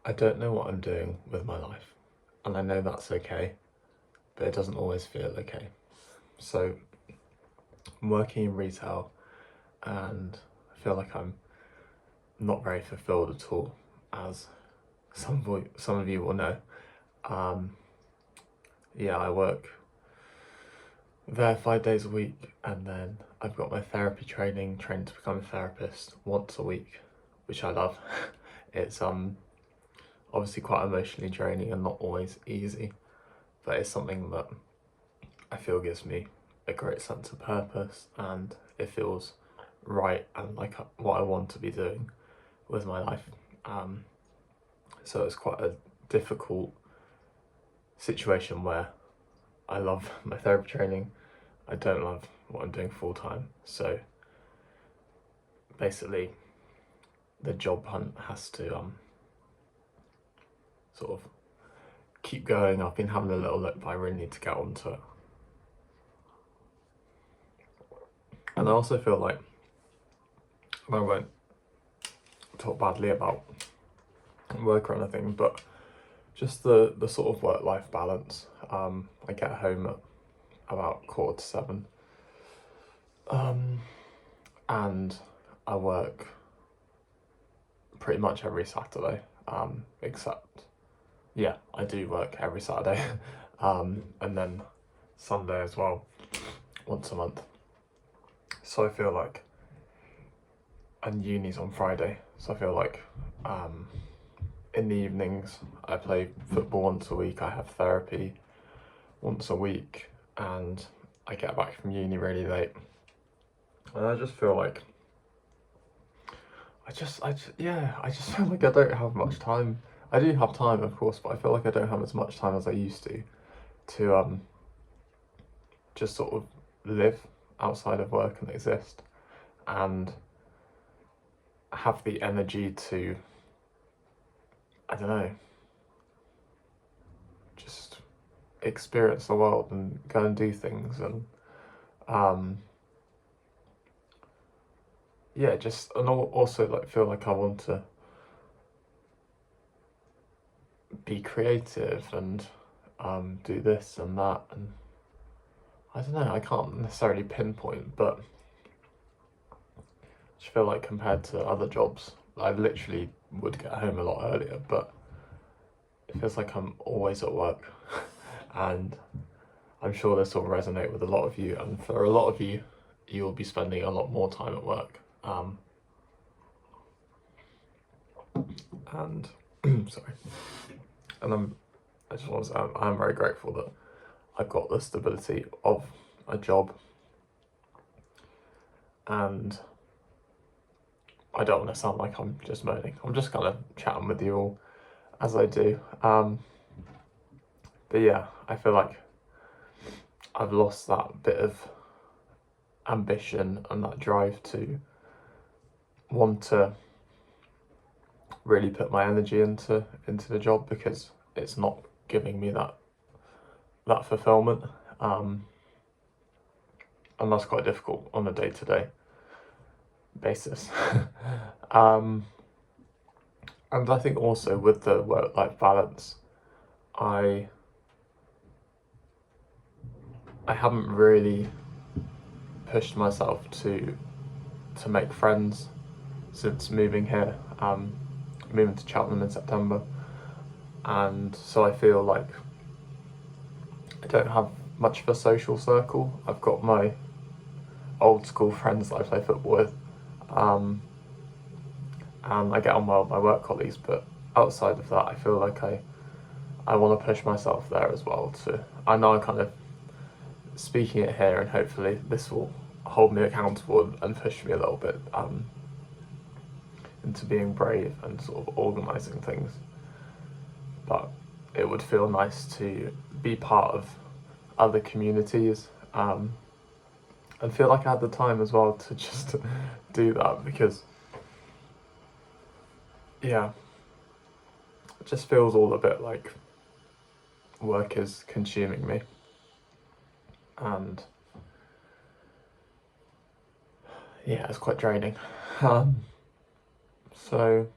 I don't know what I'm doing with my life, and I know that's okay, but it doesn't always feel okay. So I'm working in retail, and I feel like I'm not very fulfilled at all, as some of you will know. Um, yeah, I work there 5 days a week, and then I've got my therapy training, trained to become a therapist once a week, which I love. It's obviously quite emotionally draining and not always easy, but it's something that I feel gives me a great sense of purpose, and it feels right and like what I want to be doing with my life. Um, so it's quite a difficult situation where I love my therapy training, I don't love what I'm doing full time. So basically, the job hunt has to sort of keep going. I've been having a little look, but I really need to get onto it. And I also feel like, and I won't talk badly about work or anything, but just the sort of work-life balance. I get home at about 7:15, and I work pretty much every Saturday, except, yeah, I do work every Saturday, and then Sunday as well, once a month. So I feel like, and uni's on Friday, so I feel like in the evenings I play football once a week, I have therapy once a week, and I get back from uni really late. And I just feel like I just feel like I don't have much time. I do have time, of course, but I feel like I don't have as much time as I used to just sort of live outside of work and exist and have the energy to, I don't know, just experience the world and go and do things, and yeah, just, and also like feel like I want to be creative and do this and that, and I don't know, I can't necessarily pinpoint, but I just feel like compared to other jobs, I literally would get home a lot earlier, but it feels like I'm always at work. And I'm sure this will resonate with a lot of you, and for a lot of you, you will be spending a lot more time at work. And sorry, and I just want to say I'm very grateful that I've got the stability of a job, and I don't want to sound like I'm just moaning. I'm just kind of chatting with you all as I do. But yeah, I feel like I've lost that bit of ambition and that drive to want to really put my energy into the job, because it's not giving me that fulfillment, and that's quite difficult on a day-to-day basis. And I think also with the work-life balance, I haven't really pushed myself to make friends since moving here, moving to Cheltenham in September, and so I feel like I don't have much of a social circle. I've got my old school friends that I play football with, and I get on well with my work colleagues, but outside of that, I feel like I want to push myself there as well. I know I'm kind of speaking it here, and hopefully this will hold me accountable and push me a little bit into being brave and sort of organising things. But it would feel nice to be part of other communities, and feel like I had the time as well to just do that, because yeah, it just feels all a bit like work is consuming me, and yeah, it's quite draining. So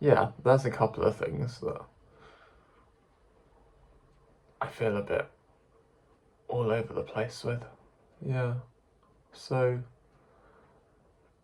yeah, there's a couple of things that I feel a bit all over the place with. Yeah. So,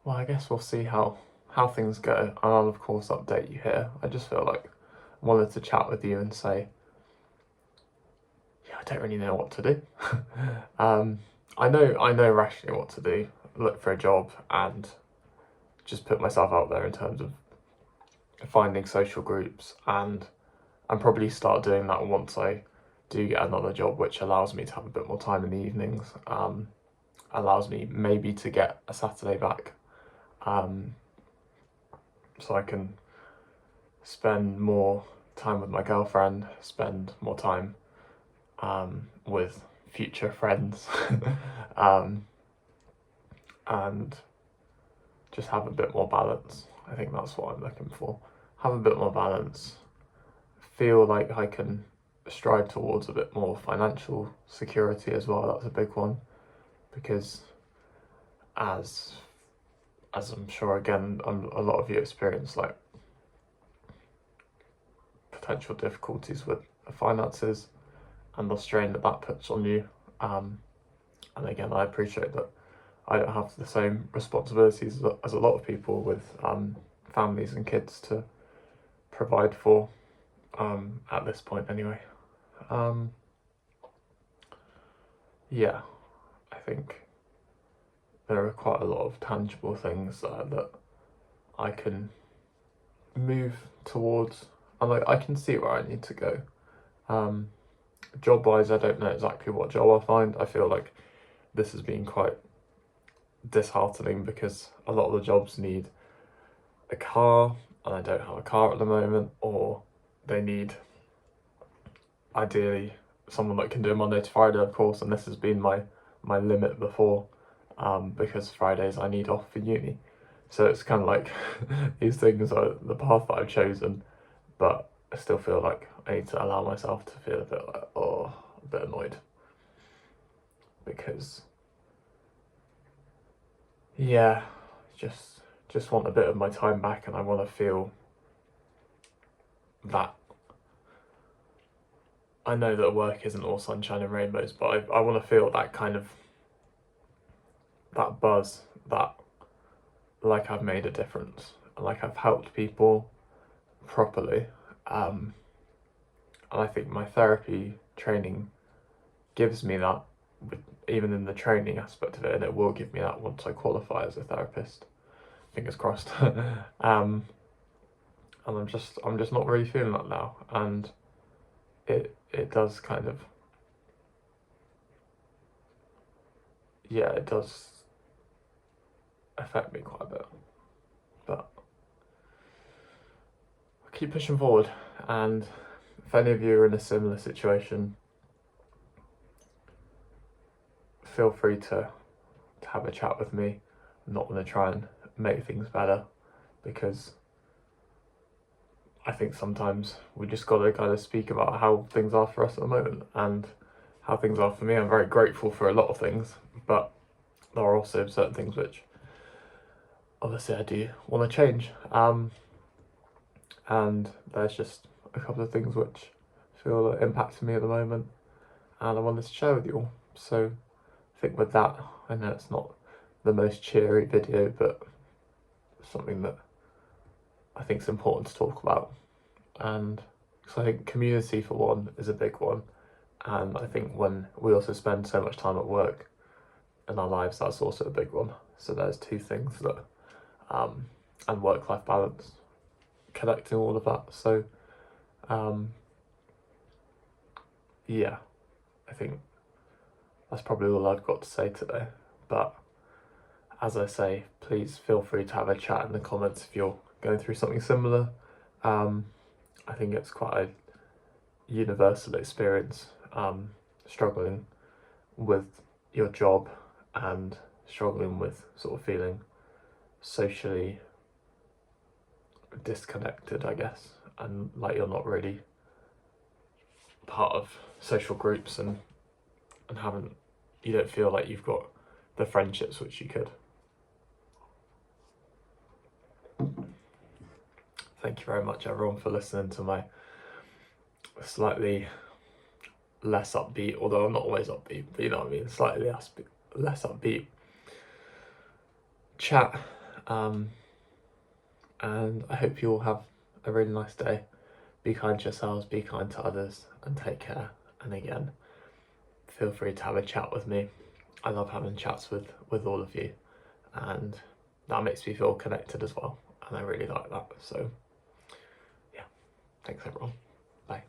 well, I guess we'll see how things go, and I'll of course update you here. I just feel like I wanted to chat with you and say, yeah, I don't really know what to do. I know rationally what to do. Look for a job and just put myself out there in terms of finding social groups, and probably start doing that once I do get another job, which allows me to have a bit more time in the evenings. Allows me maybe to get a Saturday back, so I can spend more time with my girlfriend, spend more time with future friends, and just have a bit more balance. I think that's what I'm looking for. Have a bit more balance, feel like I can strive towards a bit more financial security as well. That's a big one, because as I'm sure again a lot of you experience, like potential difficulties with the finances and the strain that puts on you. And again, I appreciate that I don't have the same responsibilities as a lot of people with families and kids to provide for, at this point anyway. Yeah, I think there are quite a lot of tangible things that I can move towards, and I can see where I need to go. Job wise, I don't know exactly what job I'll find. I feel like this has been quite disheartening because a lot of the jobs need a car, and I don't have a car at the moment, or they need ideally someone that can do Monday to Friday, of course, and this has been my limit before, because Fridays I need off for uni. So it's kind of like these things are the path that I've chosen, but I still feel like I need to allow myself to feel a bit like, a bit annoyed, because yeah, just want a bit of my time back, and I want to feel that. I know that work isn't all sunshine and rainbows, but I want to feel that kind of, that buzz, that like I've made a difference, like I've helped people properly. And I think my therapy training gives me that, even in the training aspect of it, and it will give me that once I qualify as a therapist. Fingers crossed. And I'm just not really feeling that now, and it does kind of, yeah, it does affect me quite a bit, but I'll keep pushing forward. And if any of you are in a similar situation, feel free to have a chat with me. I'm not going to try and make things better, because I think sometimes we just got to kind of speak about how things are for us at the moment and how things are for me. I'm very grateful for a lot of things, but there are also certain things which obviously I do want to change. And there's just a couple of things which feel impacting me at the moment, and I wanted to share with you all. So I think with that, I know it's not the most cheery video, but something that I think is important to talk about. And because I think community, for one, is a big one, and I think when we also spend so much time at work in our lives, that's also a big one. So there's two things that, and work-life balance, connecting all of that. So yeah, I think that's probably all I've got to say today. But as I say, please feel free to have a chat in the comments if you're going through something similar. I think it's quite a universal experience, struggling with your job and struggling with sort of feeling socially disconnected, I guess, and like you're not really part of social groups, and you don't feel like you've got the friendships which you could. thank you very much everyone for listening to my slightly less upbeat, although I'm not always upbeat, but you know what I mean, slightly less upbeat chat. And I hope you all have a really nice day. Be kind to yourselves, be kind to others, and take care. And again, feel free to have a chat with me. I love having chats with all of you, and that makes me feel connected as well, and I really like that. So yeah, thanks everyone. Bye.